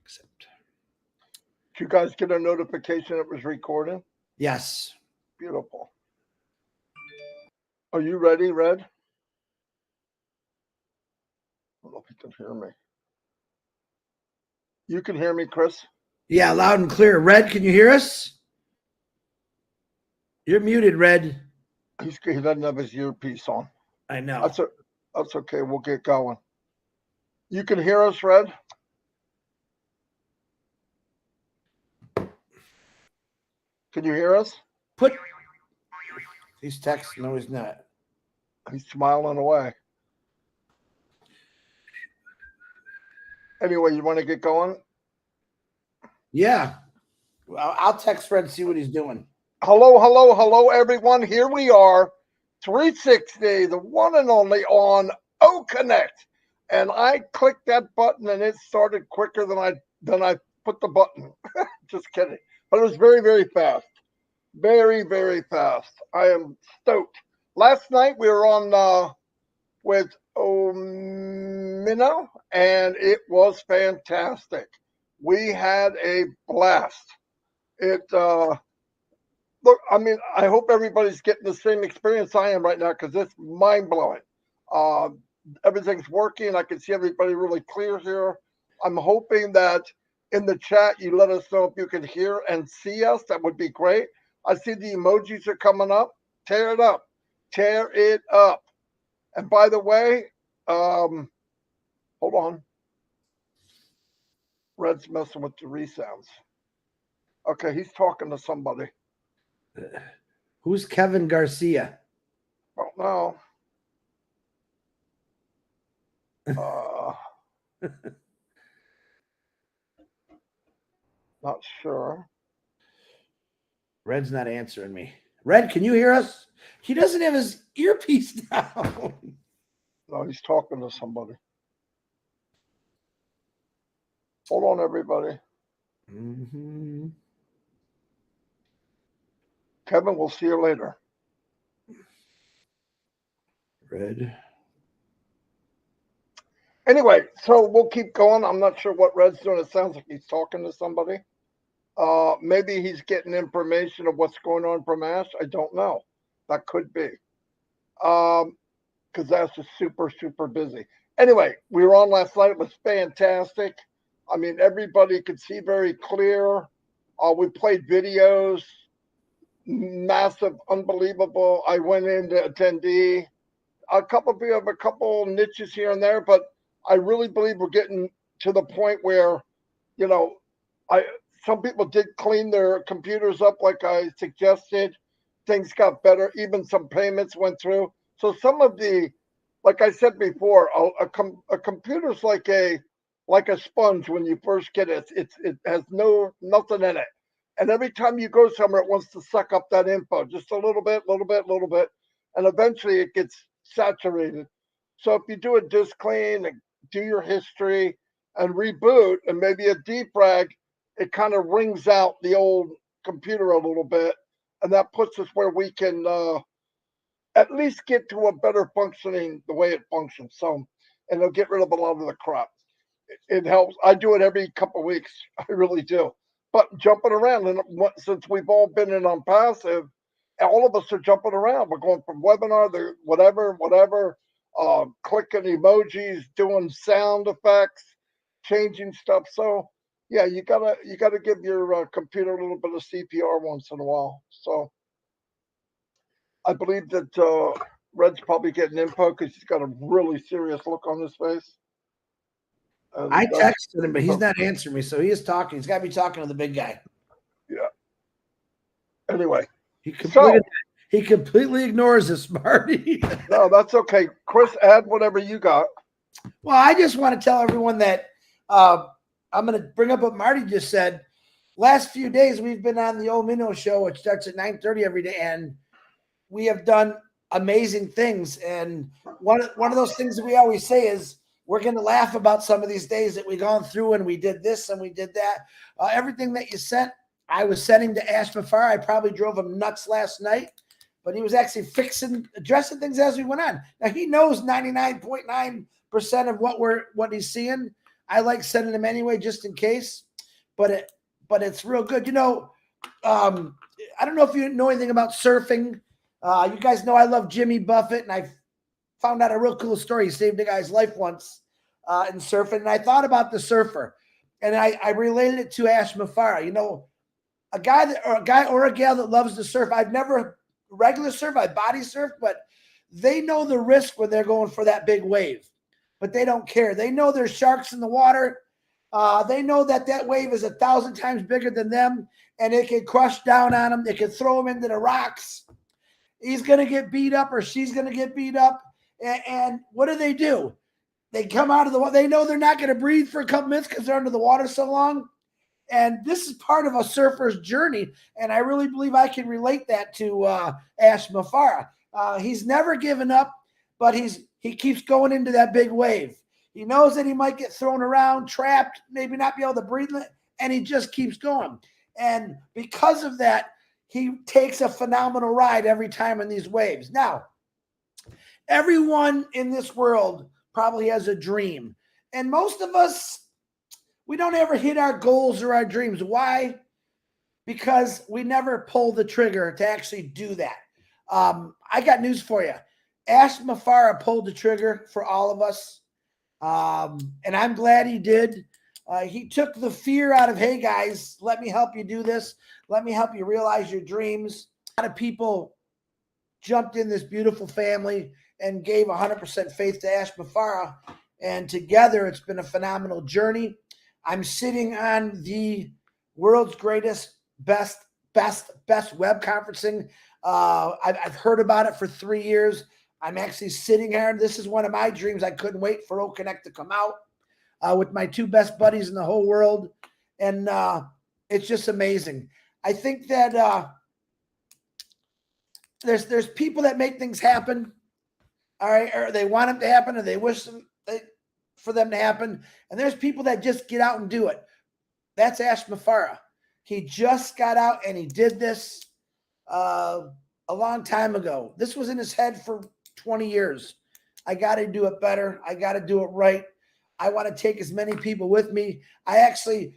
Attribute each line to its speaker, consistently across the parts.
Speaker 1: Accept.
Speaker 2: Did you guys get a notification it was recording?
Speaker 1: Yes.
Speaker 2: Beautiful. Are you ready, Red? I don't know if you can hear me. You can hear me, Chris?
Speaker 1: Yeah, loud and clear. Red, can you hear us? You're muted, Red.
Speaker 2: He doesn't have his earpiece on.
Speaker 1: I know.
Speaker 2: That's okay. We'll get going. You can hear us, Red? Can you hear us?
Speaker 1: He's texting. No, he's not.
Speaker 2: He's smiling away. Anyway, you want to get going?
Speaker 1: Yeah. I'll text Fred and see what he's doing.
Speaker 2: Hello, everyone. Here we are, 360, the one and only on O Connect. And I clicked that button and it started quicker than I put the button. Just kidding. But it was very, very fast. Very, very fast. I am stoked. Last night we were on with Omino, and it was fantastic. We had a blast. Look, I mean, I hope everybody's getting the same experience I am right now because it's mind blowing. Everything's working. I can see everybody really clear here. I'm hoping that in the chat you let us know if you can hear and see us. That would be great. I see the emojis are coming up. Tear it up. Tear it up. And by the way, hold on. Red's messing with the resounds. Okay, he's talking to somebody.
Speaker 1: Who's Kevin Garcia?
Speaker 2: Don't know. Not sure.
Speaker 1: Red's not answering me. Red, can you hear us? He doesn't have his earpiece down.
Speaker 2: No, he's talking to somebody. Hold on, everybody.
Speaker 1: Mm-hmm.
Speaker 2: Kevin, we'll see you later.
Speaker 1: Red.
Speaker 2: Anyway, so we'll keep going. I'm not sure what Red's doing. It sounds like he's talking to somebody. Maybe he's getting information of what's going on from Ash. I don't know. That could be. Because Ash is super, super busy. Anyway, we were on last night. It was fantastic. I mean, everybody could see very clear. We played videos. Massive, unbelievable. I went into attendee. We have a couple niches here and there, but I really believe we're getting to the point where, you know, some people did clean their computers up like I suggested. Things got better. Even some payments went through. So some of like I said before, a computer's like a sponge when you first get it. It has nothing in it. And every time you go somewhere, it wants to suck up that info just a little bit. And eventually it gets saturated. So if you do a disk clean and do your history and reboot and maybe a defrag, it kind of wrings out the old computer a little bit. And that puts us where we can at least get to a better functioning the way it functions. So, and it'll get rid of a lot of the crap. It helps. I do it every couple of weeks. I really do. But jumping around, and since we've all been in Onpassive, all of us are jumping around. We're going from webinar to whatever, clicking emojis, doing sound effects, changing stuff. So yeah, you gotta give your computer a little bit of CPR once in a while. So I believe that Red's probably getting info because he's got a really serious look on his face.
Speaker 1: I texted him, but he's not answering me. So he is talking. He's got to be talking to the big guy.
Speaker 2: Yeah. Anyway,
Speaker 1: he completely ignores us, Marty.
Speaker 2: No, that's okay. Chris, add whatever you got.
Speaker 1: Well, I just want to tell everyone that I'm going to bring up what Marty just said. Last few days, we've been on the Old Minnow show, which starts at 9:30 every day, and we have done amazing things. And one of those things that we always say is, we're going to laugh about some of these days that we've gone through and we did this and we did that. Everything that you sent, I was sending to Ash Mufara. I probably drove him nuts last night but he was actually addressing things as we went on. Now he knows 99.9% of what he's seeing. I like sending him anyway, just in case. But it's real good. You know, I don't know if you know anything about surfing. You guys know I love Jimmy Buffett, and I found out a real cool story. He saved a guy's life once in surfing, and I thought about the surfer, and I related it to Ash Mufara. You know, a guy or a gal that loves to surf. I've never regular surf, I body surf, but they know the risk when they're going for that big wave, but they don't care. They know there's sharks in the water. They know that wave is 1,000 times bigger than them, and it can crush down on them. It can throw them into the rocks. He's going to get beat up, or she's going to get beat up. And what do? They come out of the water. They know they're not going to breathe for a couple minutes because they're under the water so long. And this is part of a surfer's journey. And I really believe I can relate that to Ash Mufara. He's never given up, but he keeps going into that big wave. He knows that he might get thrown around, trapped, maybe not be able to breathe, and he just keeps going. And because of that, he takes a phenomenal ride every time in these waves. Now, everyone in this world probably has a dream. And most of us, we don't ever hit our goals or our dreams. Why? Because we never pull the trigger to actually do that. I got news for you. Ash Mufara pulled the trigger for all of us. And I'm glad he did. He took the fear out of, hey, guys, let me help you do this. Let me help you realize your dreams. A lot of people jumped in this beautiful family and gave 100% faith to Ash Mufara. And together, it's been a phenomenal journey. I'm sitting on the world's greatest, best web conferencing. I've heard about it for 3 years. I'm actually sitting here. This is one of my dreams. I couldn't wait for OConnect to come out with my two best buddies in the whole world. And it's just amazing. I think that there's people that make things happen. All right. Or they want them to happen, or they wish for them to happen. And there's people that just get out and do it. That's Ash Mufara. He just got out and he did this a long time ago. This was in his head for 20 years. I got to do it better. I got to do it right. I want to take as many people with me.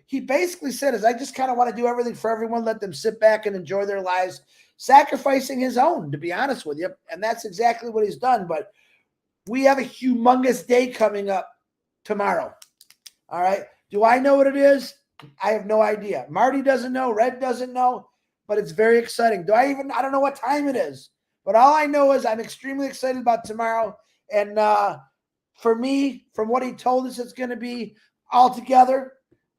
Speaker 1: He basically said, I just kind of want to do everything for everyone, let them sit back and enjoy their lives, sacrificing his own, to be honest with you. And that's exactly what he's done. But we have a humongous day coming up tomorrow. All right. Do I know what it is? I have no idea. Marty doesn't know. Red doesn't know. But it's very exciting. I don't know what time it is. But all I know is I'm extremely excited about tomorrow. And for me, from what he told us it's going to be altogether,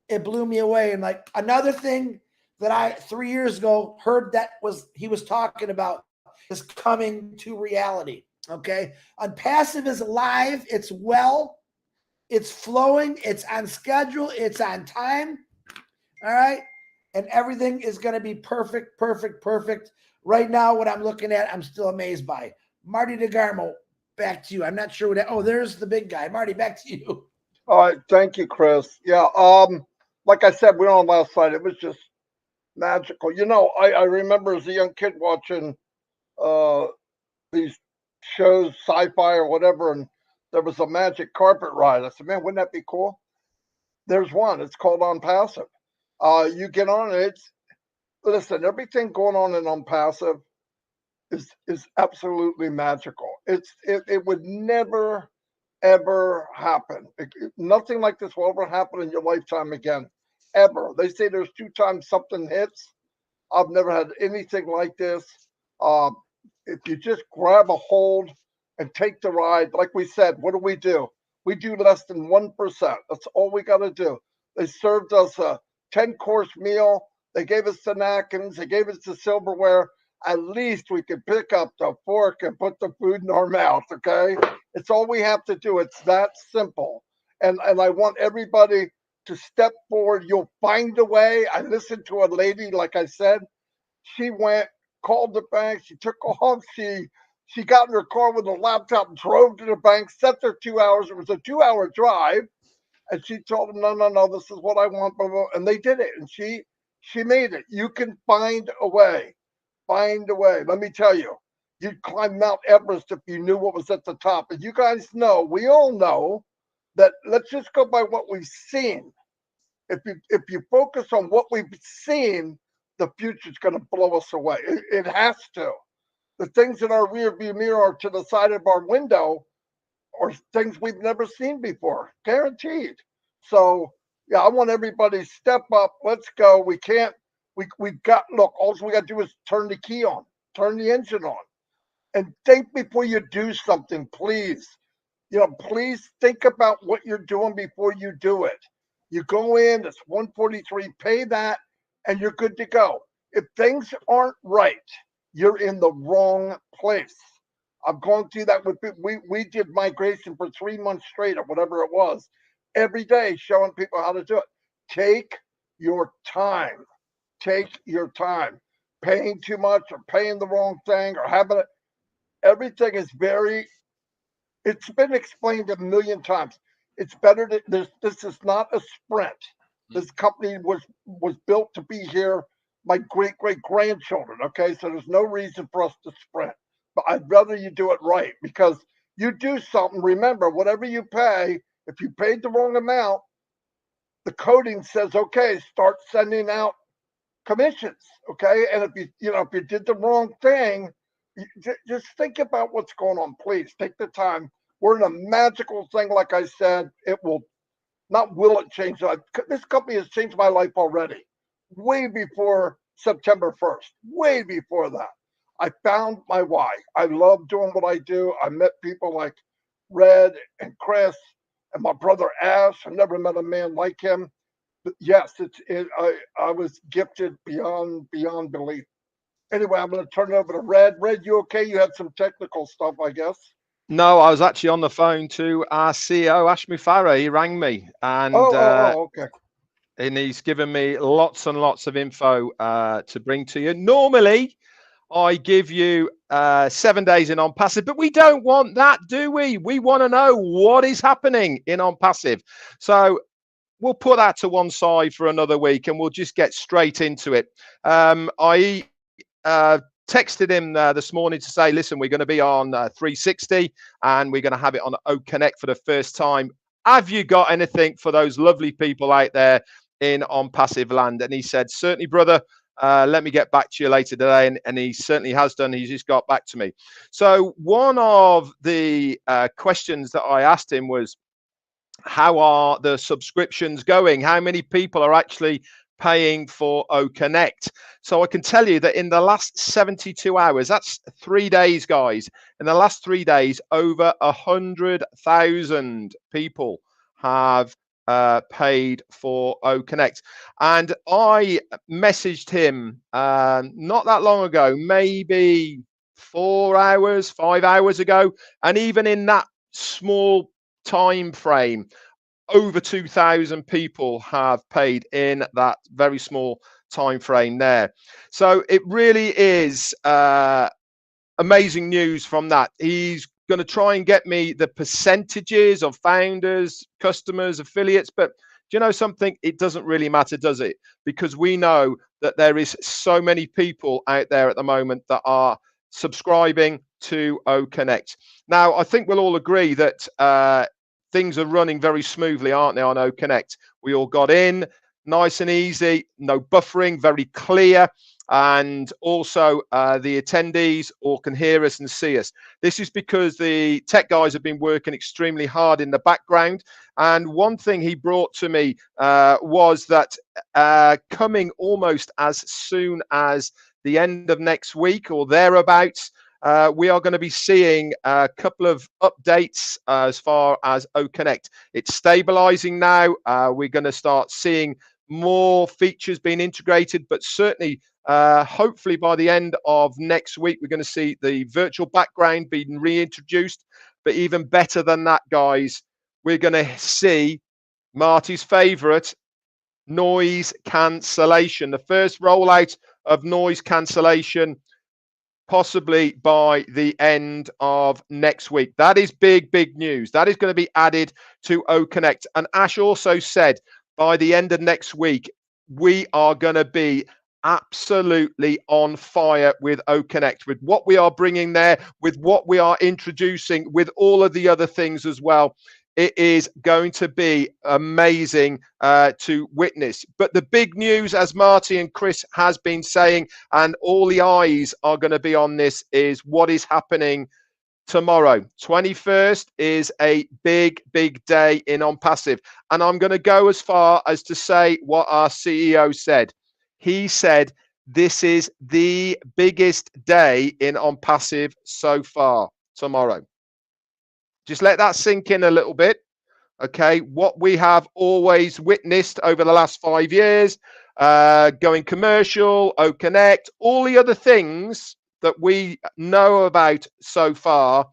Speaker 1: it blew me away. And like another thing that I 3 years ago heard he was talking about is coming to reality. Okay. Onpassive is live. It's it's flowing. It's on schedule. It's on time. All right. And everything is going to be perfect. Right now, what I'm looking at, I'm still amazed by. Marty DeGarmo, back to you. I'm not sure there's the big guy. Marty, back to you.
Speaker 2: All right. Thank you, Chris. Yeah. Like I said, we were on last night. It was just magical. You know, I remember as a young kid watching these shows, sci-fi or whatever, and there was a magic carpet ride. I said, man, wouldn't that be cool? There's one. It's called Onpassive. You get on it. Listen, everything going on in Onpassive is absolutely magical. It would never ever happen. Nothing like this will ever happen in your lifetime again, ever. They say there's 2 times something hits. I've never had anything like this. If you just grab a hold and take the ride, like we said, what do? We do less than 1%. That's all we got to do. They served us a 10-course meal. They gave us the napkins. They gave us the silverware. At least we could pick up the fork and put the food in our mouth, okay? It's all we have to do. It's that simple. And I want everybody to step forward. You'll find a way. I listened to a lady, like I said. She went, called the bank. She took off. She got in her car with a laptop, drove to the bank, sat there 2 hours. It was a 2-hour drive. And she told them, no, this is what I want. Blah, blah. And they did it. And she made it. You can find a way. Find a way. Let me tell you, You'd climb Mount Everest if you knew what was at the top. And you guys know, we all know that. Let's just go by what we've seen. If you focus on what we've seen, the future's going to blow us away. It has to. The things in our rear view mirror or to the side of our window are things we've never seen before, guaranteed. So yeah, I want everybody to step up. Let's go. We can't. We got. Look, all we got to do is turn the key on, turn the engine on, and think before you do something, please. Please think about what you're doing before you do it. You go in, it's 143, pay that, and you're good to go. If things aren't right, you're in the wrong place. I've gone through that with people. We did migration for 3 months straight or whatever it was, every day showing people how to do it. Take your time. Take your time. Paying too much or paying the wrong thing or having it. Everything is it's been explained a million times. It's better to this is not a sprint. This company was built to be here, my great grandchildren. Okay, so there's no reason for us to sprint. But I'd rather you do it right, because you do something. Remember, whatever you pay, if you paid the wrong amount, the coding says, okay, start sending out commissions. Okay, and if you did the wrong thing, just think about what's going on. Please take the time. We're in a magical thing. Like I said, it will change life. This company has changed my life already, way before September 1st, way before that. I found my why. I love doing what I do. I met people like Red and Chris and my brother Ash. I never met a man like him. But yes, I was gifted beyond belief. Anyway, I'm going to turn it over to Red. Red, you okay? You had some technical stuff, I guess.
Speaker 3: No, I was actually on the phone to our CEO, Ash Mufara. He rang me, and
Speaker 2: okay.
Speaker 3: And he's given me lots and lots of info to bring to you. Normally, I give you 7 days in Onpassive, but we don't want that, do we? We want to know what is happening in Onpassive. So we'll put that to one side for another week, and we'll just get straight into it. I texted him this morning to say, listen, we're going to be on 360 and we're going to have it on O Connect for the first time. Have you got anything for those lovely people out there in Onpassive land? And he said, certainly, brother. Let me get back to you later today. And he certainly has done. He's just got back to me. So one of the questions that I asked him was, how are the subscriptions going? How many people are actually paying for O Connect? So I can tell you that in the last 72 hours, that's 3 days, guys. In the last 3 days, over 100,000 people have paid for O Connect. And I messaged him not that long ago, maybe 4 hours, 5 hours ago. And even in that small time frame, over 2,000 people have paid in that very small time frame there. So it really is amazing news from that. He's going to try and get me the percentages of founders, customers, affiliates, but do you know something? It doesn't really matter, does it? Because we know that there is so many people out there at the moment that are subscribing to O Connect. Now, I think we'll all agree that things are running very smoothly, aren't they, on O Connect? We all got in nice and easy, no buffering, very clear. And also the attendees all can hear us and see us. This is because the tech guys have been working extremely hard in the background. And one thing he brought to me was that coming almost as soon as the end of next week or thereabouts, we are going to be seeing a couple of updates as far as O Connect. It's stabilizing now. We're going to start seeing more features being integrated, but certainly hopefully by the end of next week, we're going to see the virtual background being reintroduced. But even better than that, guys, we're going to see Marty's favorite, noise cancellation. The first rollout of noise cancellation possibly by the end of next week. That is big news. That is going to be added to O Connect. And Ash also said by the end of next week, we are going to be absolutely on fire with OConnect, with what we are bringing there, with what we are introducing, with all of the other things as well. It is going to be amazing to witness. But the big news, as Marty and Chris has been saying, and all the eyes are going to be on this, is what is happening tomorrow. 21st is a big day in Onpassive. And I'm going to go as far as to say what our CEO said. He said, this is the biggest day in Onpassive so far tomorrow. Just let that sink in a little bit. Okay, what we have always witnessed over the last 5 years, going commercial, OConnect, all the other things that we know about so far,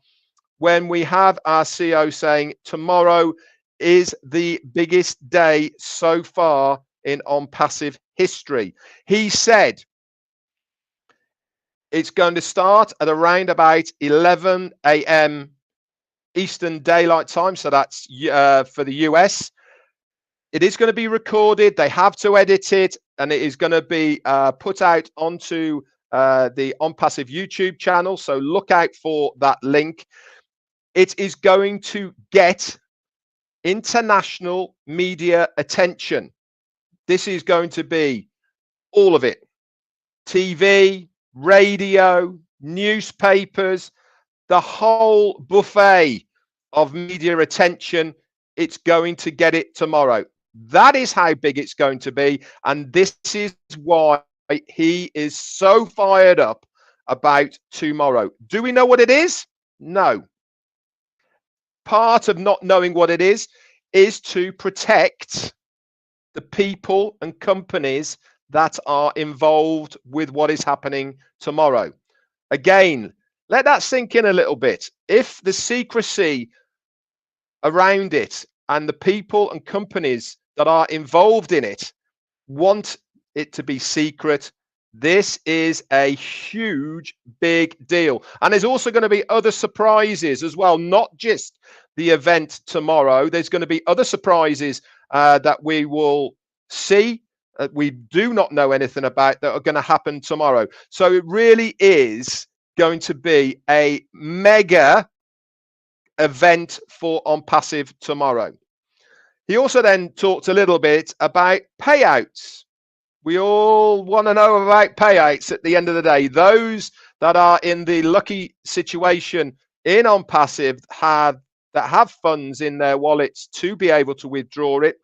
Speaker 3: when we have our CEO saying tomorrow is the biggest day so far in Onpassive history. He said it's going to start at around about 11 a.m. Eastern Daylight Time, so that's for the US. It is going to be recorded. They have to edit it, and it is going to be put out onto the Onpassive YouTube channel. So look out for that link. It is going to get international media attention. This is going to be all of it: TV, radio, newspapers, the whole buffet of media attention. It's going to get it tomorrow. That is how big it's going to be. And this is why he is so fired up about tomorrow. Do we know what it is? No. Part of not knowing what it is to protect the people and companies that are involved with what is happening tomorrow. Again, let that sink in a little bit. If the secrecy around it and the people and companies that are involved in it want it to be secret, this is a huge, big deal. And there's also going to be other surprises as well, not just the event tomorrow. There's going to be other surprises that we will see, we do not know anything about, that are going to happen tomorrow. So it really is going to be a mega event for Onpassive tomorrow. He also then talked a little bit about payouts. We all want to know about payouts at the end of the day. Those that are in the lucky situation in Onpassive that have funds in their wallets to be able to withdraw it.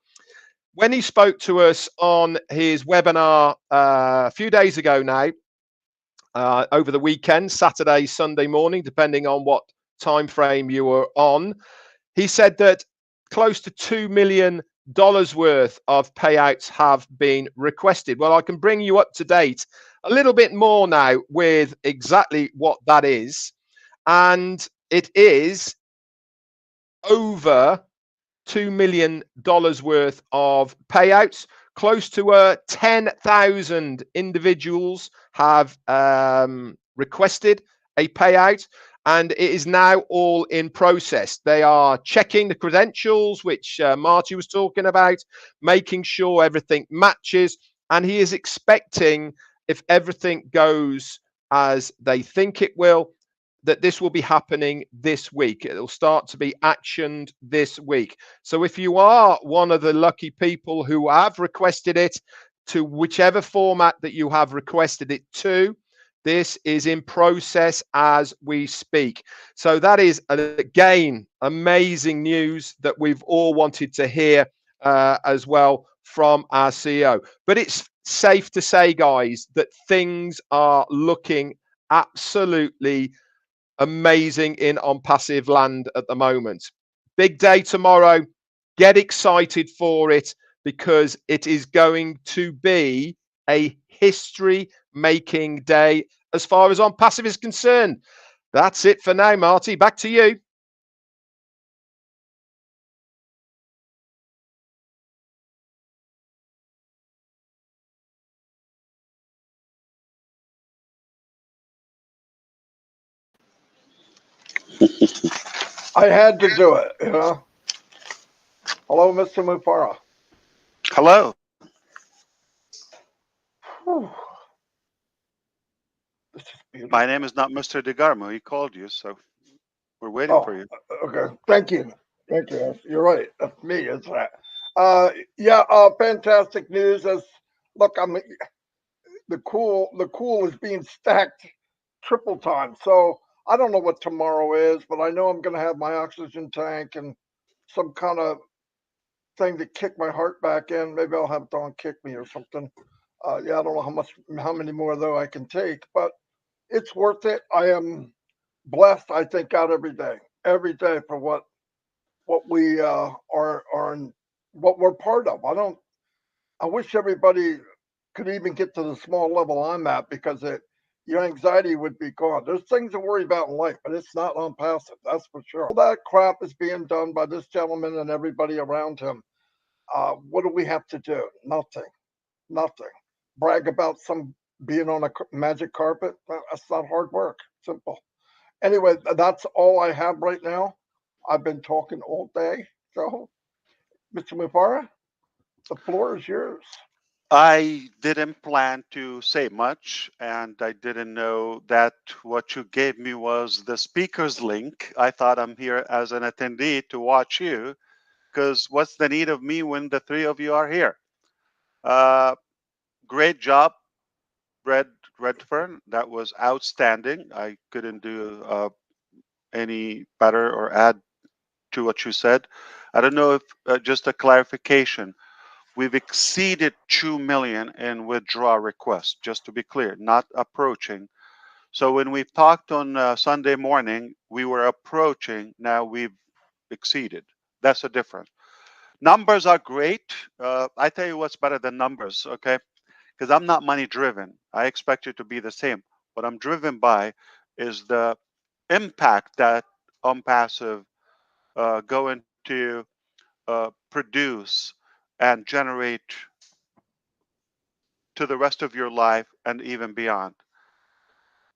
Speaker 3: When he spoke to us on his webinar a few days ago now, over the weekend, Saturday, Sunday morning, depending on what time frame you were on, he said that close to $2 million worth of payouts have been requested. Well, I can bring you up to date a little bit more now with exactly what that is. And it is over $2 million worth of payouts. Close to 10,000 individuals have requested a payout, and it is now all in process. They are checking the credentials, which Marty was talking about, making sure everything matches, and he is expecting, if everything goes as they think it will, that this will be happening this week. It'll start to be actioned this week. So if you are one of the lucky people who have requested it, to whichever format that you have requested it to, this is in process as we speak. So that is, again, amazing news that we've all wanted to hear as well from our CEO. But it's safe to say, guys, that things are looking absolutely amazing in Onpassive land at the moment. Big day tomorrow. Get excited for it, because it is going to be a history-making day as far as Onpassive is concerned. That's it for now, Marty. Back to you.
Speaker 2: I had to do it, you know. Hello, Mr. Mufara.
Speaker 4: Hello.
Speaker 2: Whew. Beautiful.
Speaker 4: My name is not Mr. DeGarmo. He called you, so we're waiting for
Speaker 2: Oh,
Speaker 4: you.
Speaker 2: okay. Thank you. Thank you. You're right. That's me. It's that. Yeah. Fantastic news. As look, the cool is being stacked triple time. So I don't know what tomorrow is, but I know I'm going to have my oxygen tank and some kind of thing to kick my heart back in. Maybe I'll have Dawn kick me or something. Yeah, I don't know how many more though I can take, but it's worth it. I am blessed. I thank God every day for what we are in, what we're part of. I wish everybody could even get to the small level I'm at because your anxiety would be gone. There's things to worry about in life, but it's not on passive, that's for sure. All that crap is being done by this gentleman and everybody around him. What do we have to do? Nothing. Nothing. Brag about some being on a magic carpet. That's not hard work. Simple. Anyway, that's all I have right now. I've been talking all day. So, Mr. Mufara, the floor is yours.
Speaker 4: I didn't plan to say much, and I didn't know that what you gave me was the speaker's link. I thought I'm here as an attendee to watch you, because what's the need of me when the three of you are here? Uh, Great job, Red Redfern. That was outstanding. I couldn't do any better or add to what you said. I don't know if just a clarification. We've exceeded 2 million in withdrawal requests, just to be clear, not approaching. So when we've talked on Sunday morning, we were approaching, now we've exceeded. That's a difference. Numbers are great. I tell you what's better than numbers, okay? Because I'm not money driven. I expect it to be the same. What I'm driven by is the impact that Onpassive going to produce and generate to the rest of your life and even beyond.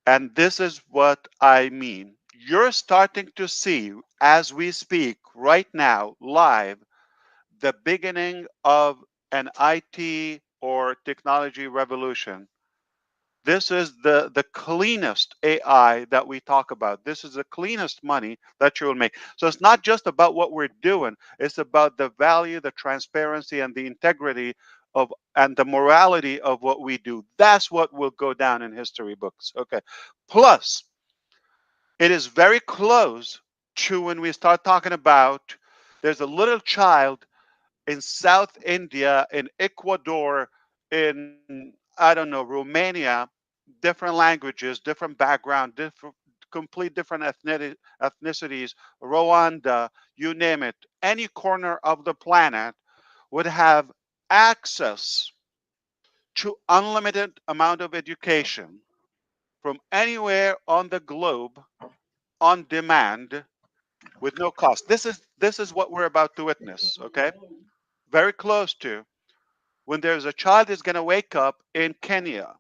Speaker 4: And this is what I mean. You're starting to see, as we speak right now, live, the beginning of an IT or technology revolution. This is the cleanest AI that we talk about. This is the cleanest money that you will make. So it's not just about what we're doing. It's about the value, the transparency, and the integrity of and the morality of what we do. That's what will go down in history books. Okay. Plus, it is very close to when we start talking about there's a little child in South India, in Ecuador, in I don't know, Romania, different languages, different background, different complete different ethnicities, Rwanda, you name it, any corner of the planet would have access to unlimited amount of education from anywhere on the globe on demand with no cost. This is what we're about to witness, okay? Very close to when there's a child is going to wake up in Kenya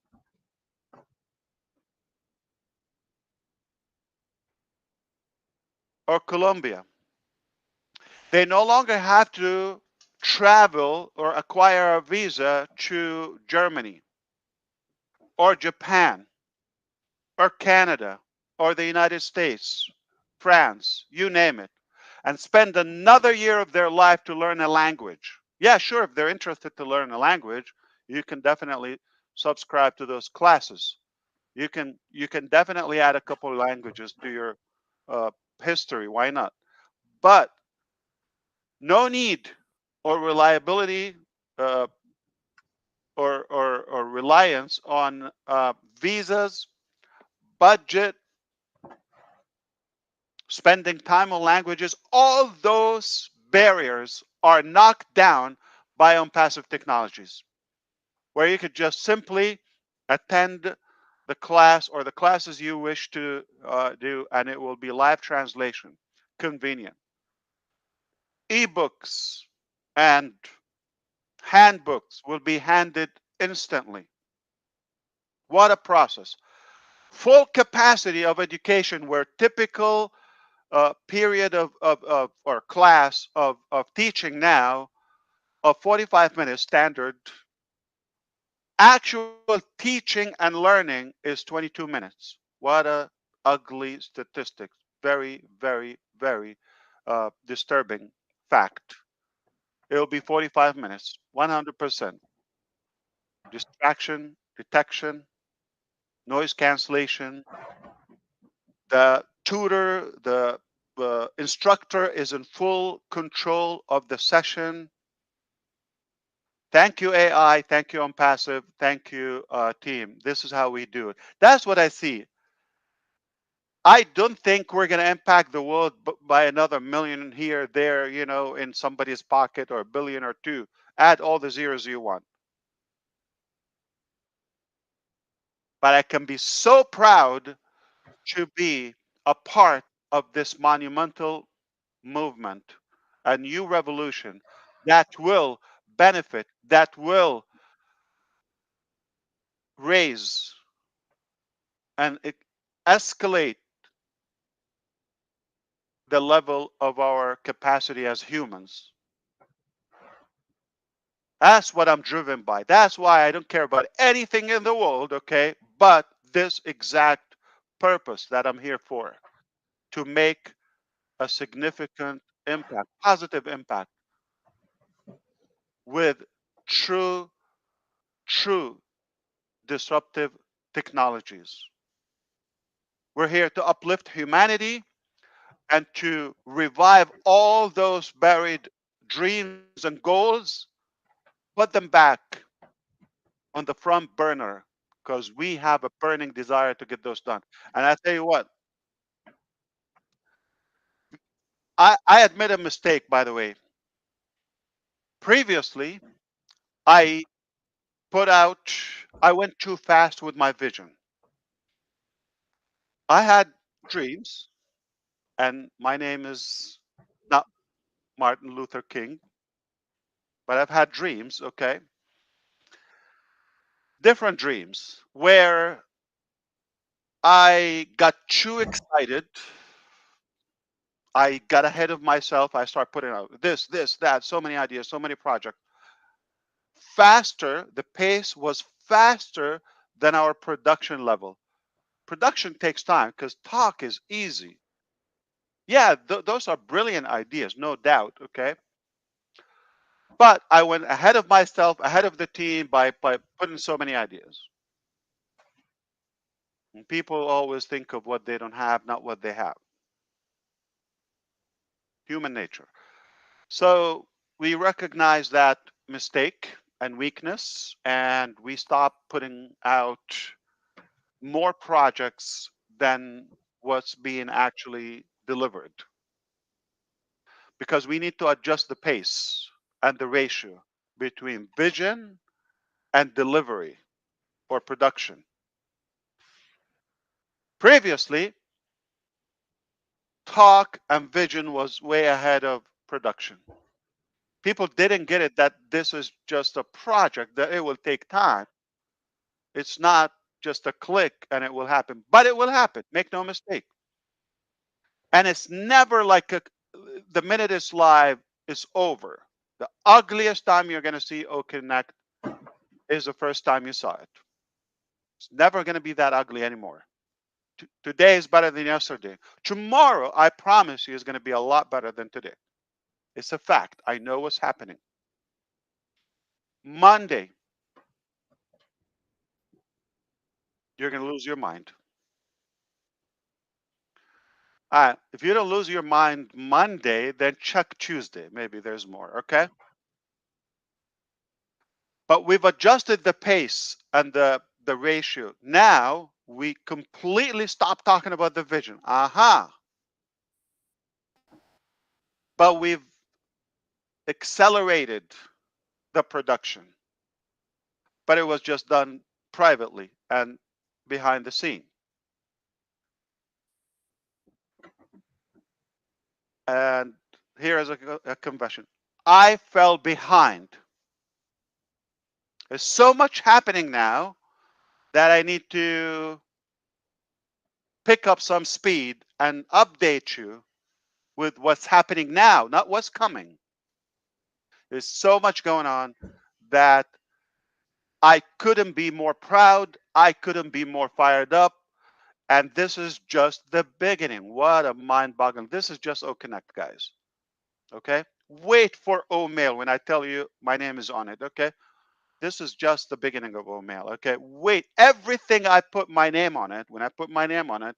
Speaker 4: or Colombia. They no longer have to travel or acquire a visa to Germany or Japan or Canada or the United States, France, you name it, and spend another year of their life to learn a language. Yeah, sure, if they're interested to learn a language, you can definitely subscribe to those classes. You can definitely add a couple of languages to your uh, history. Why not? But no need or reliability uh, or reliance on visas, budget, spending time on languages. All those barriers are knocked down by Onpassive technologies, where you could just simply attend the class or the classes you wish to do, and it will be live translation, convenient. Ebooks and handbooks will be handed instantly. What a process. Full capacity of education, where typical period of or class of teaching now of 45 minutes standard, actual teaching and learning is 22 minutes. What a ugly statistic. Very, very, very disturbing fact. It'll be 45 minutes, 100%. Distraction, detection, noise cancellation. The tutor, the instructor is in full control of the session. Thank you, AI. Thank you, Onpassive. Thank you, team. This is how we do it. That's what I see. I don't think we're going to impact the world by another million here, there, in somebody's pocket, or a billion or two. Add all the zeros you want. But I can be so proud to be a part of this monumental movement, a new revolution that will benefit, that will raise and escalate the level of our capacity as humans. That's what I'm driven by. That's why I don't care about anything in the world, okay? But this exact purpose that I'm here for, to make a significant impact, positive impact, with true, true disruptive technologies. We're here to uplift humanity and to revive all those buried dreams and goals, put them back on the front burner, because we have a burning desire to get those done. And I tell you what, I admit a mistake, by the way. Previously, I I went too fast with my vision. I had dreams, and my name is not Martin Luther King, but I've had dreams, okay? Different dreams where I got too excited. I got ahead of myself. I started putting out this, that, so many ideas, so many projects. Faster, the pace was faster than our production level. Production takes time because talk is easy. Yeah, those are brilliant ideas, no doubt, okay? But I went ahead of myself, ahead of the team by putting so many ideas. And people always think of what they don't have, not what they have. Human nature. So we recognize that mistake and weakness, and we stop putting out more projects than what's being actually delivered, because we need to adjust the pace and the ratio between vision and delivery or production. Previously, talk and vision was way ahead of production. People didn't get it that this is just a project, that it will take time. It's not just a click and it will happen, but it will happen. Make no mistake. And it's never like the minute it's live, it's over. The ugliest time you're going to see OConnect is the first time you saw it. It's never going to be that ugly anymore. Today is better than yesterday. Tomorrow, I promise you, is going to be a lot better than today. It's a fact. I know what's happening. Monday, you're going to lose your mind. If you don't lose your mind Monday, then check Tuesday. Maybe there's more, okay? But we've adjusted the pace and the ratio. Now we completely stop talking about the vision. But we've accelerated the production. But it was just done privately and behind the scene. And here is a confession. I fell behind. There's so much happening now that I need to pick up some speed and update you with what's happening now, not what's coming. There's so much going on that I couldn't be more proud. I couldn't be more fired up. And this is just the beginning. What a mind-boggling. This is just OConnect, guys. Okay? Wait for O-Mail when I tell you my name is on it. Okay? This is just the beginning of O-Mail. Okay? Wait. Everything I put my name on it, when I put my name on it,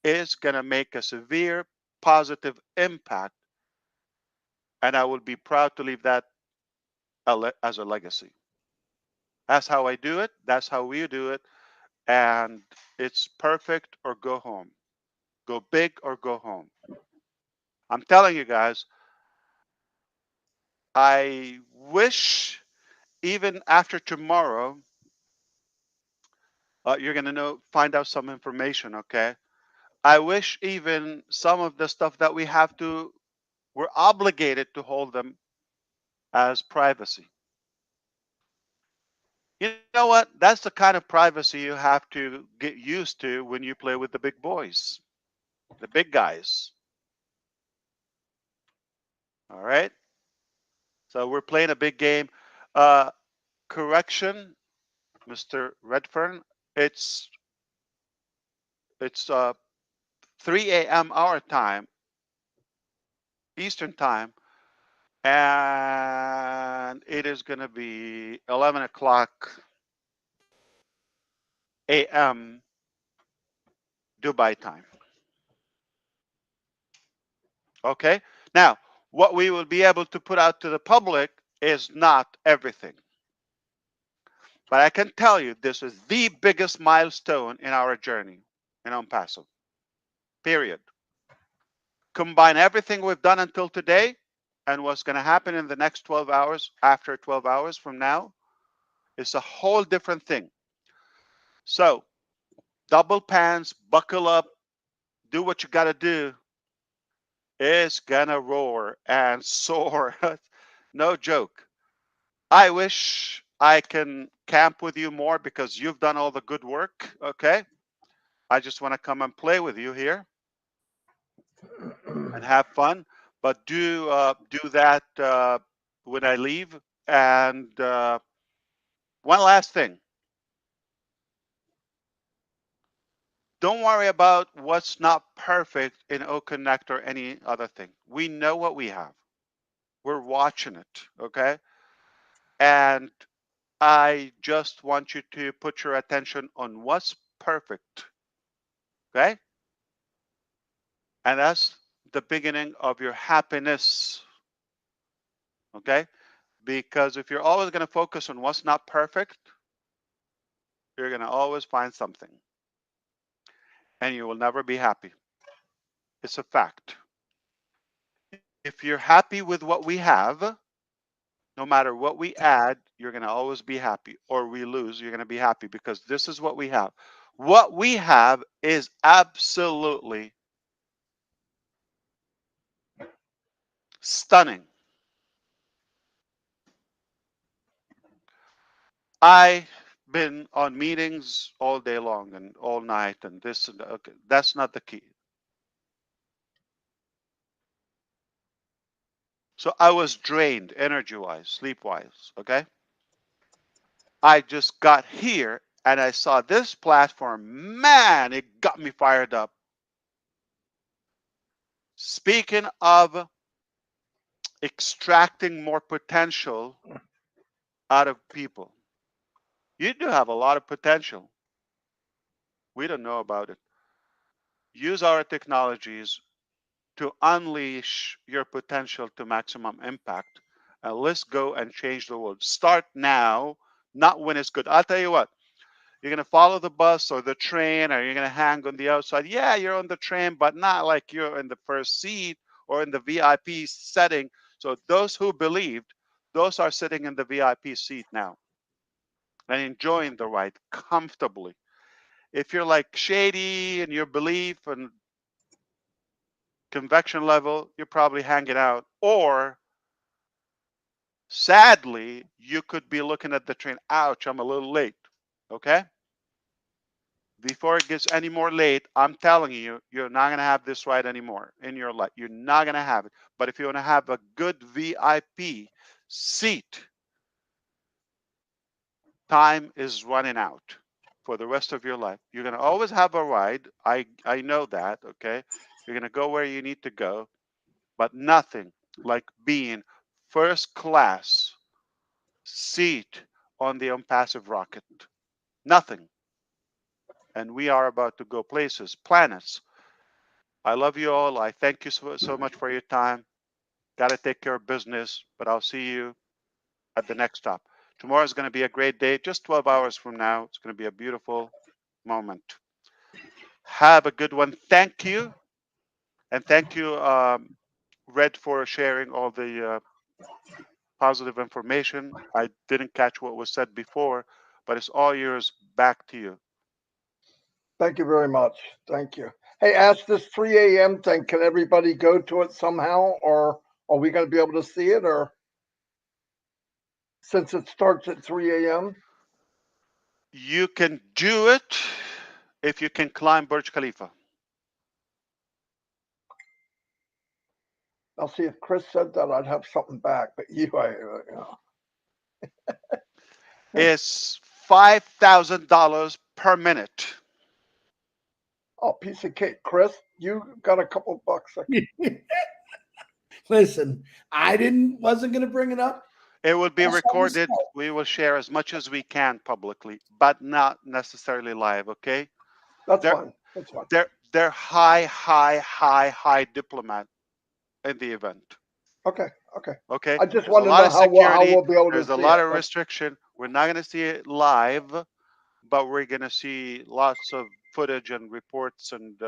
Speaker 4: is going to make a severe positive impact. And I will be proud to leave that as a legacy. That's how I do it. That's how we do it. And it's perfect or go home. Go big or go home. I'm telling you guys, I wish even after tomorrow, you're going to find out some information, okay? I wish even some of the stuff that we're obligated to hold them as privacy. You know what? That's the kind of privacy you have to get used to when you play with the big boys, the big guys. All right. So we're playing a big game. Correction, Mr. Redfern. It's 3 a.m. our time, Eastern time, and it is going to be 11 o'clock a.m. Dubai time. Okay. Now, what we will be able to put out to the public is not everything. But I can tell you this is the biggest milestone in our journey in Onpassive. Period. Combine everything we've done until today and what's going to happen in the next 12 hours, after 12 hours from now, is a whole different thing. So, double pants, buckle up, do what you got to do. It's going to roar and soar. No joke. I wish I can camp with you more because you've done all the good work. Okay. I just want to come and play with you here and have fun. But do that when I leave. And one last thing. Don't worry about what's not perfect in OConnect or any other thing. We know what we have. We're watching it. Okay. And I just want you to put your attention on what's perfect. Okay. And that's the beginning of your happiness. Okay. Because if you're always going to focus on what's not perfect, you're going to always find something. And you will never be happy. It's a fact. If you're happy with what we have, no matter what we add, you're going to always be happy. Or we lose, you're going to be happy because this is what we have. What we have is absolutely stunning. I've been on meetings all day long and all night and this and okay, that's not the key. So I was drained energy-wise, sleep-wise, okay? I just got here and I saw this platform. Man, it got me fired up. Speaking of extracting more potential out of people, you do have a lot of potential. We don't know about it. Use our technologies to unleash your potential to maximum impact. Let's go and change the world. Start now, not when it's good. I'll tell you what, you're going to follow the bus or the train, or you're going to hang on the outside. Yeah, you're on the train, but not like you're in the first seat or in the VIP setting. So those who believed, those are sitting in the VIP seat now and enjoying the ride comfortably. If you're like shady in your belief and convection level, you're probably hanging out. Or sadly, you could be looking at the train. Ouch, I'm a little late. Okay? Before it gets any more late, I'm telling you, you're not going to have this ride anymore in your life. You're not going to have it. But if you want to have a good VIP seat, time is running out. for the rest of your life. You're going to always have a ride. I know that, okay? You're going to go where you need to go, but nothing like being first class seat on the Onpassive rocket. Nothing. And we are about to go places, planets. I love you all. I thank you so much for your time. Got to take care of business, but I'll see you at the next stop. Tomorrow is going to be a great day. Just 12 hours from now, it's going to be a beautiful moment. Have a good one. Thank you. And thank you, Red, for sharing all the positive information. I didn't catch what was said before, but it's all yours. Back to you.
Speaker 2: Thank you very much. Thank you. Hey, ask this 3 a.m. thing. Can everybody go to it somehow, or are we going to be able to see it, or since it starts at 3 a.m.?
Speaker 4: You can do it if you can climb Burj Khalifa.
Speaker 2: I'll see if Chris said that. I'd have something back, but you know.
Speaker 4: It's $5,000 per minute.
Speaker 2: Oh, piece of cake, Chris. You got a couple bucks.
Speaker 1: Listen, wasn't going to bring it up.
Speaker 4: It will be
Speaker 1: That's
Speaker 4: recorded.
Speaker 1: always
Speaker 4: We will share as much as we can publicly, but not necessarily live, okay?
Speaker 2: That's
Speaker 4: They're-
Speaker 2: fine. That's fine.
Speaker 4: They're high diplomat in the event.
Speaker 2: Okay.
Speaker 4: Okay.
Speaker 2: I just
Speaker 4: There's
Speaker 2: want
Speaker 4: a
Speaker 2: to
Speaker 4: lot
Speaker 2: know
Speaker 4: of
Speaker 2: how
Speaker 4: security.
Speaker 2: we'll be able to
Speaker 4: There's
Speaker 2: see
Speaker 4: a lot
Speaker 2: it.
Speaker 4: of restriction. We're not going to see it live, but we're going to see lots of footage and reports and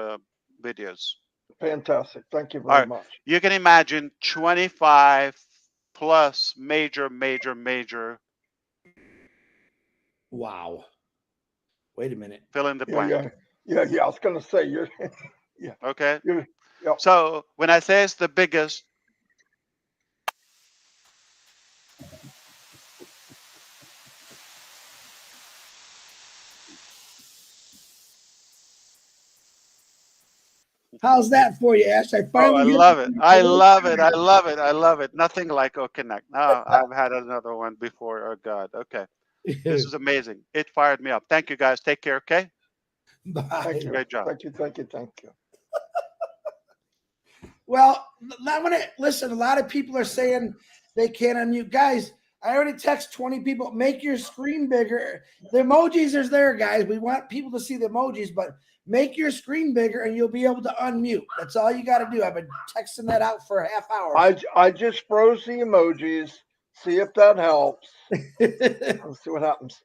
Speaker 4: videos.
Speaker 2: Fantastic. Thank you
Speaker 4: All
Speaker 2: very
Speaker 4: right.
Speaker 2: much.
Speaker 4: You can imagine 25 plus major.
Speaker 1: Wow. Wait a minute.
Speaker 4: Fill in the blank.
Speaker 2: Yeah. I was going to say you're. Yeah.
Speaker 4: Okay.
Speaker 2: Yep.
Speaker 4: So when I say it's the biggest,
Speaker 1: How's that for you, Ash? I
Speaker 4: oh, I
Speaker 1: finally
Speaker 4: love it. I love it. I love it. I love it. Nothing like Connect. No, I've had another one before. Oh God. Okay. This is amazing. It fired me up. Thank you guys. Take care. Okay.
Speaker 2: Thank you.
Speaker 4: Great job.
Speaker 2: Thank you.
Speaker 1: Well, I want to listen. A lot of people are saying they can't unmute. Guys, I already text 20 people. Make your screen bigger. The emojis are there, guys. We want people to see the emojis, but make your screen bigger and you'll be able to unmute. That's all you got to do. I've been texting that out for a half hour.
Speaker 2: I just froze the emojis. See if that helps. Let's see what happens.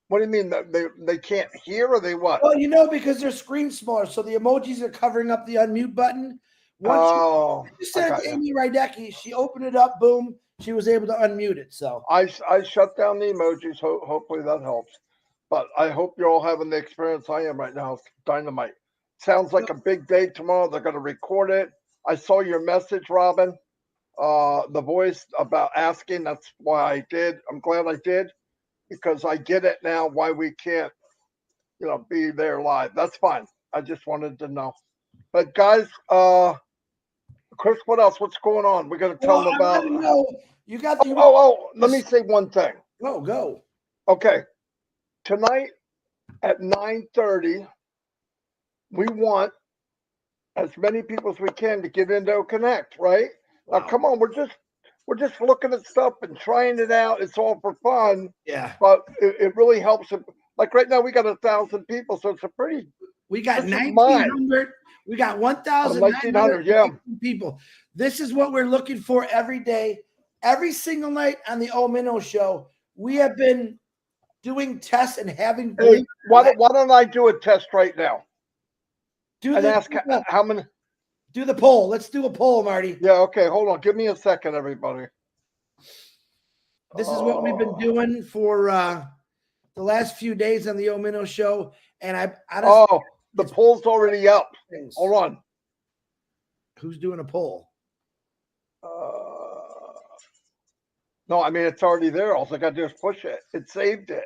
Speaker 2: What do you mean? They can't hear, or they what?
Speaker 1: Well, because their screen's smaller, so the emojis are covering up the unmute button.
Speaker 2: Once
Speaker 1: you sent it to Amy Rydecki, she opened it up, boom, she was able to unmute it. So
Speaker 2: I shut down the emojis. Hopefully that helps. But I hope you're all having the experience I am right now. It's dynamite. Sounds like a big day tomorrow. They're going to record it. I saw your message, Robin. The voice about asking. That's why I did. I'm glad I did, because I get it now why we can't, be there live. That's fine. I just wanted to know. But guys, Chris, what else? What's going on? We're going to tell them about.
Speaker 1: You got the.
Speaker 2: Let me say one thing.
Speaker 1: Go.
Speaker 2: Okay, tonight at 9:30, we want as many people as we can to get into Connect. Right?
Speaker 1: Wow.
Speaker 2: Now, come on, we're just looking at stuff and trying it out. It's all for fun.
Speaker 1: Yeah.
Speaker 2: But it really helps. Like right now, we got 1,000 people, so it's a pretty.
Speaker 1: We got 1,900. We got 1,900 people. This is what we're looking for every day, every single night on the Old Minnow Show. We have been doing tests and having.
Speaker 2: Hey, why don't I do a test right now? Ask how many.
Speaker 1: Do the poll. Let's do a poll, Marty.
Speaker 2: Yeah. Okay. Hold on. Give me a second, everybody.
Speaker 1: This is what we've been doing for the last few days on the Old Minnow Show, and I honestly.
Speaker 2: The poll's already up. Hold on.
Speaker 1: Who's doing a poll?
Speaker 2: No, I mean, it's already there. All I got to do is push it. It saved it.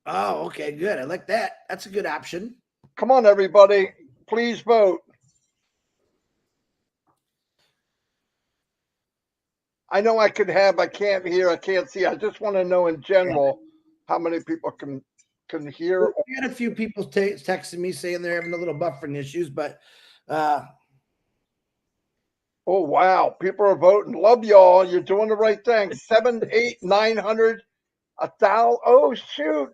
Speaker 1: Oh, okay, good. I like that. That's a good option.
Speaker 2: Come on, everybody. Please vote. I know I can't hear, I can't see. I just want to know in general how many people can can hear.
Speaker 1: We had a few people texting me saying they're having a little buffering issues, but
Speaker 2: oh wow, people are voting. Love y'all. You're doing the right thing. 7, 8, 900, 1,000. Oh shoot,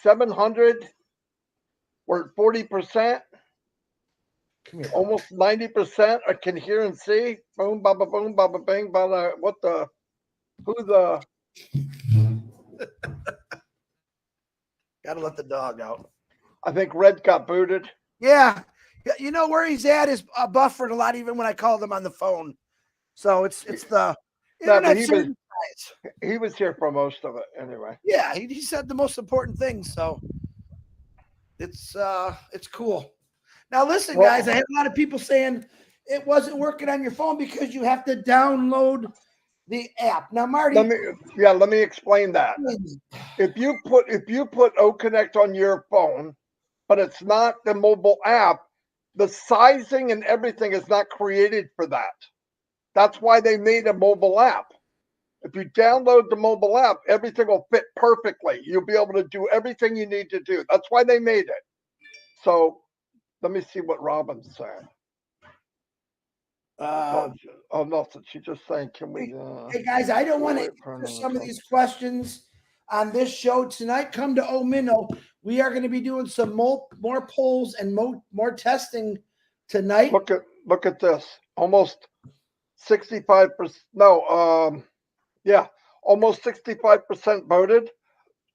Speaker 2: 700. We're at 40%. Almost 90%. I can hear and see. Boom, baba, boom, baba, bing, baba. What the? Who the?
Speaker 1: gotta let the dog out.
Speaker 2: I think Red got booted.
Speaker 1: Yeah. You know where he's at is buffered a lot, even when I called him on the phone. So it's the internet.
Speaker 2: He was here for most of it anyway.
Speaker 1: Yeah, he said the most important thing. So it's cool. Now listen, guys, I had a lot of people saying it wasn't working on your phone because you have to download the app. Now, Marty,
Speaker 2: let me explain that. If you put OConnect on your phone, but it's not the mobile app, the sizing and everything is not created for that. That's why they made a mobile app. If you download the mobile app, everything will fit perfectly. You'll be able to do everything you need to do. That's why they made it. So let me see what Robin's saying. Nothing. She's just saying, can we?
Speaker 1: Hey guys, I don't want to answer some of these questions on this show tonight. Come to Omino. We are going to be doing some more polls and more testing tonight.
Speaker 2: Look at this. Almost 65%. No, yeah, almost 65% voted,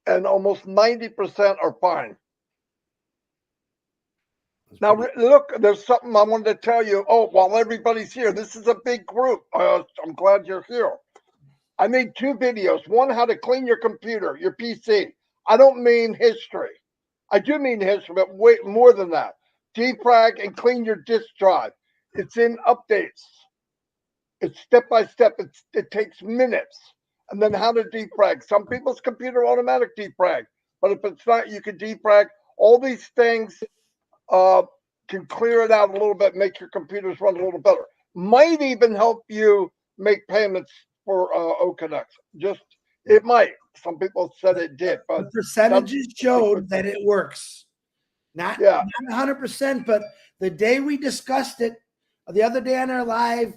Speaker 2: and almost 90% are fine. Now, look, there's something I wanted to tell you. Oh, while everybody's here, this is a big group. I'm glad you're here. I made 2 videos. One, how to clean your computer, your PC. I don't mean history. I do mean history, but way more than that. Defrag and clean your disk drive. It's in updates. It's step by step. It takes minutes. And then how to defrag. Some people's computer automatic defrag, but if it's not, you can defrag. All these things can clear it out a little bit, make your computers run a little better. Might even help you make payments for OConnect. It might. Some people said it did, but
Speaker 1: the percentages showed that it works. Not 100%, but the day we discussed it, the other day on our live,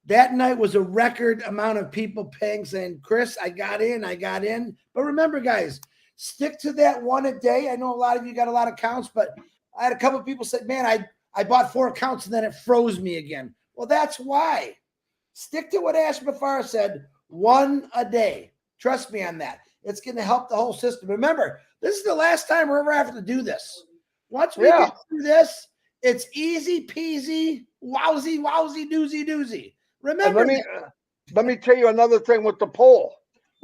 Speaker 1: that night was a record amount of people paying, saying, Chris, I got in. But remember, guys, stick to that one a day. I know a lot of you got a lot of accounts, but I had a couple of people say, man, I bought 4 accounts and then it froze me again. Well, that's why. Stick to what Ash Mufara said, one a day. Trust me on that. It's going to help the whole system. Remember, this is the last time we're ever having to do this. Once we get through this, it's easy peasy, wowsy, doozy. Remember,
Speaker 2: let me tell you another thing with the poll.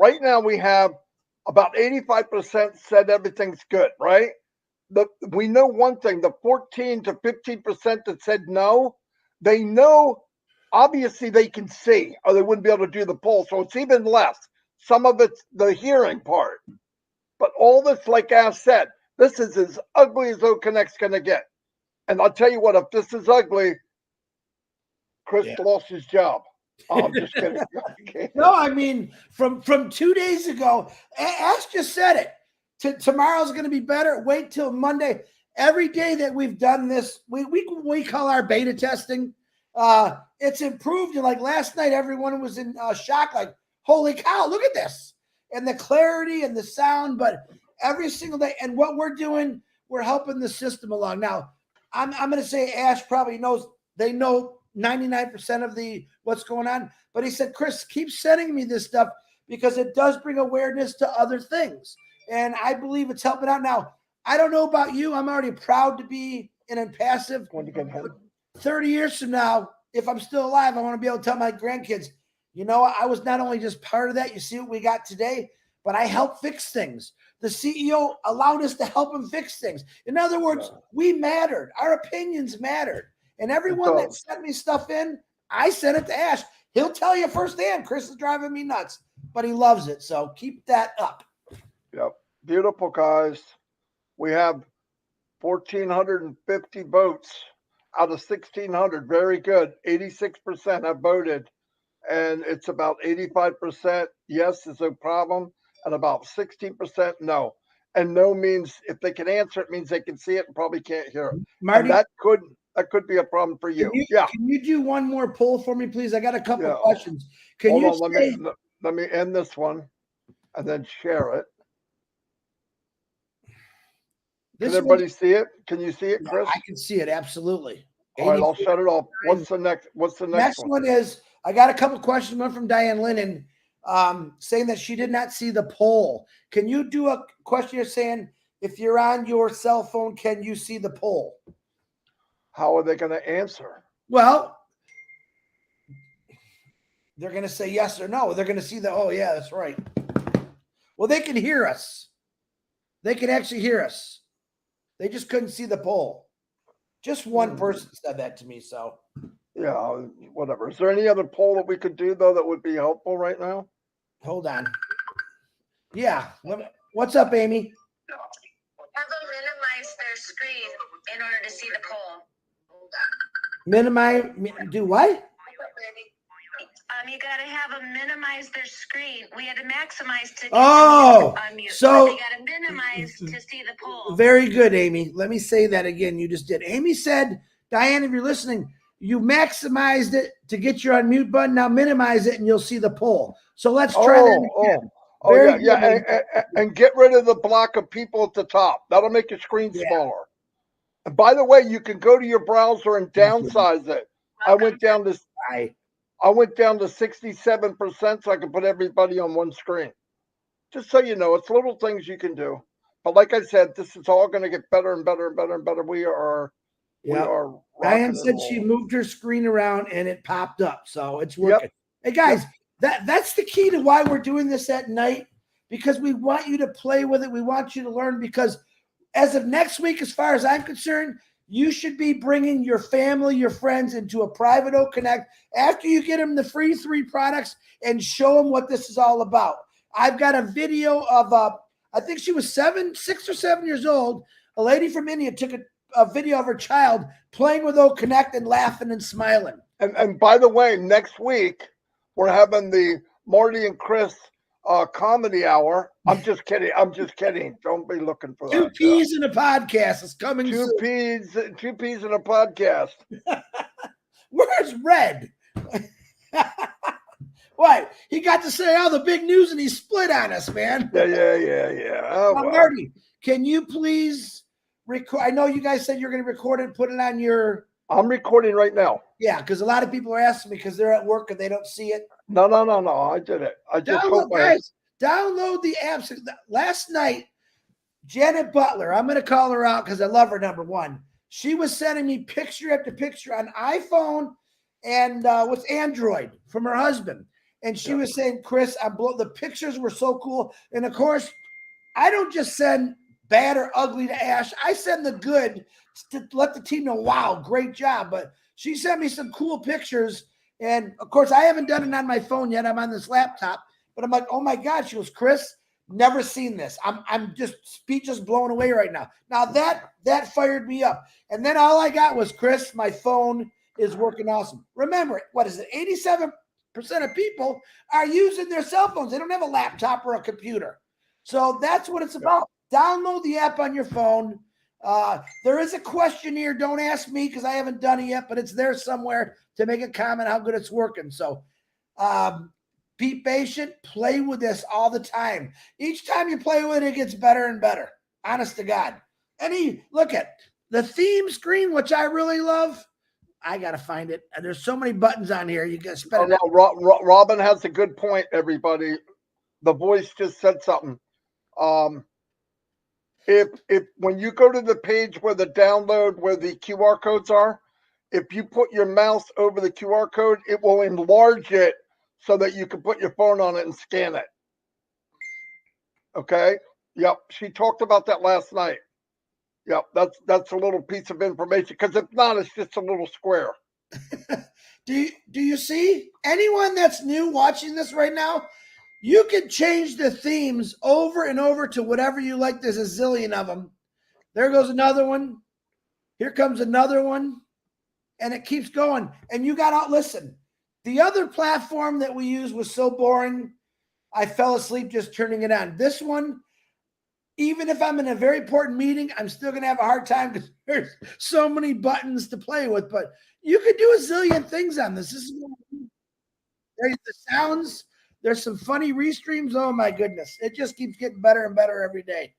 Speaker 2: Right now we have about 85% said everything's good, right? We know one thing, the 14 to 15% that said no, they know, obviously they can see, or they wouldn't be able to do the poll. So it's even less. Some of it's the hearing part. But all this, like Ash said, this is as ugly as OConnect's going to get. And I'll tell you what, if this is ugly, Chris lost his job. Oh, I'm just kidding.
Speaker 1: No, I mean, from 2 days ago, Ash just said it. Tomorrow's going to be better. Wait till Monday. Every day that we've done this, we call our beta testing. It's improved. And like last night, everyone was in shock. Like, holy cow, look at this. And the clarity and the sound. But every single day, and what we're doing, we're helping the system along. Now, I'm going to say Ash probably knows. They know 99% of what's going on. But he said, Chris, keep sending me this stuff because it does bring awareness to other things. And I believe it's helping out. Now, I don't know about you. I'm already proud to be an Onpassive. 30 years from now, if I'm still alive, I want to be able to tell my grandkids, you know, I was not only just part of that. You see what we got today, but I helped fix things. The CEO allowed us to help him fix things. In other words, we mattered. Our opinions mattered. And everyone that sent me stuff in, I sent it to Ash. He'll tell you firsthand, Chris is driving me nuts, but he loves it. So keep that up.
Speaker 2: Yep. Beautiful, guys. We have 1,450 votes out of 1,600. Very good. 86% have voted. And it's about 85% yes is a problem. and about 16% no. And no means if they can answer it means they can see it and probably can't hear it.
Speaker 1: Marty,
Speaker 2: And that could be a problem for you.
Speaker 1: Can you do one more poll for me, please? I got a couple of questions.
Speaker 2: Hold on, let me end this one and then share it. Can everybody see it? Can you see it, Chris?
Speaker 1: I can see it, absolutely.
Speaker 2: All right, I'll shut it off. What's the next
Speaker 1: Next one is, I got a couple questions, one from Diane Lennon, saying that she did not see the poll. Can you do a question you're saying, if you're on your cell phone, can you see the poll?
Speaker 2: How are they going to answer?
Speaker 1: Well, they're going to say yes or no. They're going to see the, oh, yeah, that's right. Well, they can hear us. They can actually hear us. They just couldn't see the poll. Just one person said that to me, so.
Speaker 2: Yeah, whatever. Is there any other poll that we could do, though, that would be helpful right now?
Speaker 1: Hold on. Yeah. What's up, Amy?
Speaker 5: Have them minimize their screen in order to see the poll.
Speaker 1: Minimize, do what?
Speaker 5: You got to have them minimize their screen. We had to maximize to get unmute.
Speaker 1: So
Speaker 5: they got to minimize to see the poll.
Speaker 1: Very good, Amy. Let me say that again. You just did. Amy said, Diane, if you're listening, you maximized it to get your unmute button. Now minimize it and you'll see the poll. So let's try that again.
Speaker 2: And get rid of the block of people at the top. That'll make your screen smaller. And by the way, you can go to your browser and downsize it. I went down to 67% so I can put everybody on one screen. Just so you know, it's little things you can do. But like I said, this is all going to get better and better and better and better. We are.
Speaker 1: Diane said she moved her screen around and it popped up, so it's working. Hey guys, that's the key to why we're doing this at night, because we want you to play with it. We want you to learn, because as of next week, as far as I'm concerned, you should be bringing your family, your friends into a private Oak Connect after you get them the free 3 products and show them what this is all about. I've got a video of, I think she was 6 or 7 years old. A lady from India took a video of her child playing with Oak Connect and laughing and smiling.
Speaker 2: And by the way, next week, we're having the Marty and Chris comedy hour. I'm just kidding. Don't be looking for that.
Speaker 1: 2 peas in a podcast is coming
Speaker 2: soon. 2 peas in a podcast.
Speaker 1: Where's Red? What? He got to say all the big news and he split on us, man.
Speaker 2: Yeah. Oh,
Speaker 1: well. Marty, can you please record? I know you guys said you're going to record it and put it on your.
Speaker 2: I'm recording right now.
Speaker 1: Yeah, because a lot of people are asking me because they're at work and they don't see it.
Speaker 2: No. I did it. I just hope
Speaker 1: download the apps. Last night, Janet Butler, I'm going to call her out because I love her, number one. She was sending me picture after picture on iPhone and with Android from her husband. And she was saying, Chris, the pictures were so cool. And, of course, I don't just send bad or ugly to Ash. I send the good to let the team know, wow, great job. But she sent me some cool pictures. And, of course, I haven't done it on my phone yet. I'm on this laptop. But I'm like, oh, my God. She goes, Chris, never seen this. I'm just speechless, blown away right now. Now, that fired me up. And then all I got was, Chris, my phone is working awesome. Remember, what is it, 87% of people are using their cell phones. They don't have a laptop or a computer. So that's what it's about. Download the app on your phone. There is a questionnaire. Don't ask me because I haven't done it yet, but it's there somewhere to make a comment how good it's working. So be patient. Play with this all the time. Each time you play with it, it gets better and better. Honest to God. Look at the theme screen, which I really love. I got to find it. And there's so many buttons on here. You got to spend it.
Speaker 2: Robin has a good point, everybody. The voice just said something. If when you go to the page where the download, where the QR codes are, if you put your mouse over the QR code, it will enlarge it so that you can put your phone on it and scan it. Okay? Yep. She talked about that last night. Yep. That's a little piece of information, because if not, it's just a little square.
Speaker 1: Do you see anyone that's new watching this right now? You can change the themes over and over to whatever you like. There's a zillion of them. There goes another one. Here comes another one. And it keeps going. And you got to listen. The other platform that we used was so boring. I fell asleep just turning it on. This one, even if I'm in a very important meeting, I'm still going to have a hard time because there's so many buttons to play with. But you could do a zillion things on this. This is there's the sounds. There's some funny restreams. Oh my goodness. It just keeps getting better and better every day.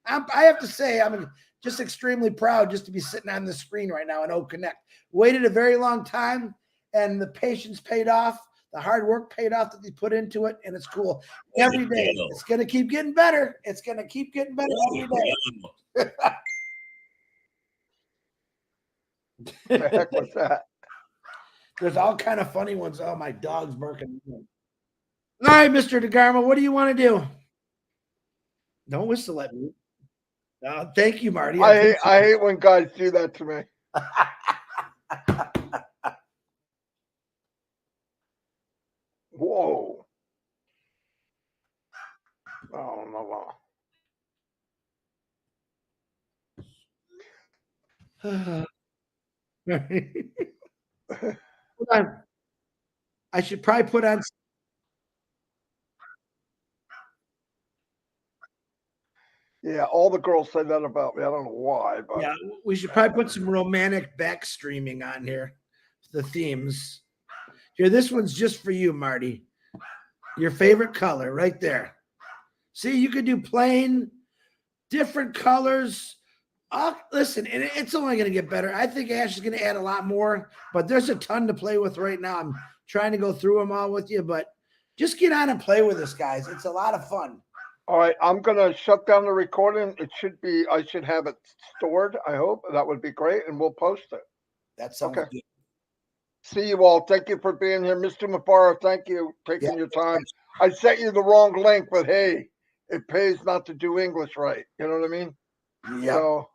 Speaker 1: I have to say, I'm just extremely proud just to be sitting on the screen right now in O Connect. Waited a very long time, and the patience paid off. The hard work paid off that they put into it, and it's cool. Every day, it's going to keep getting better. It's going to keep getting better every day.
Speaker 2: The heck was that?
Speaker 1: There's all kind of funny ones. Oh, my dog's barking. All right, Mr. DeGarmo, what do you want to do? Don't whistle at me. Thank you, Marty.
Speaker 2: I hate when guys do that to me. Whoa. Oh, no.
Speaker 1: Hold on. I should probably put on.
Speaker 2: Yeah, all the girls say that about me. I don't know why, but
Speaker 1: Yeah, we should probably put some romantic back streaming on here. The themes. Here, this one's just for you, Marty. Your favorite color right there. See, you could do plain, different colors. Listen, and it's only going to get better. I think Ash is going to add a lot more, but there's a ton to play with right now. I'm trying to go through them all with you, but just get on and play with us, guys. It's a lot of fun.
Speaker 2: all right, I'm gonna shut down the recording. I should have it stored, I hope. That would be great, and we'll post it.
Speaker 1: That sounds
Speaker 2: Okay.
Speaker 1: good.
Speaker 2: See you all. Thank you for being here. Mr. Mufara, thank you for taking your time. I sent you the wrong link, but hey, it pays not to do English right. You know what I mean?
Speaker 1: Yeah.
Speaker 2: So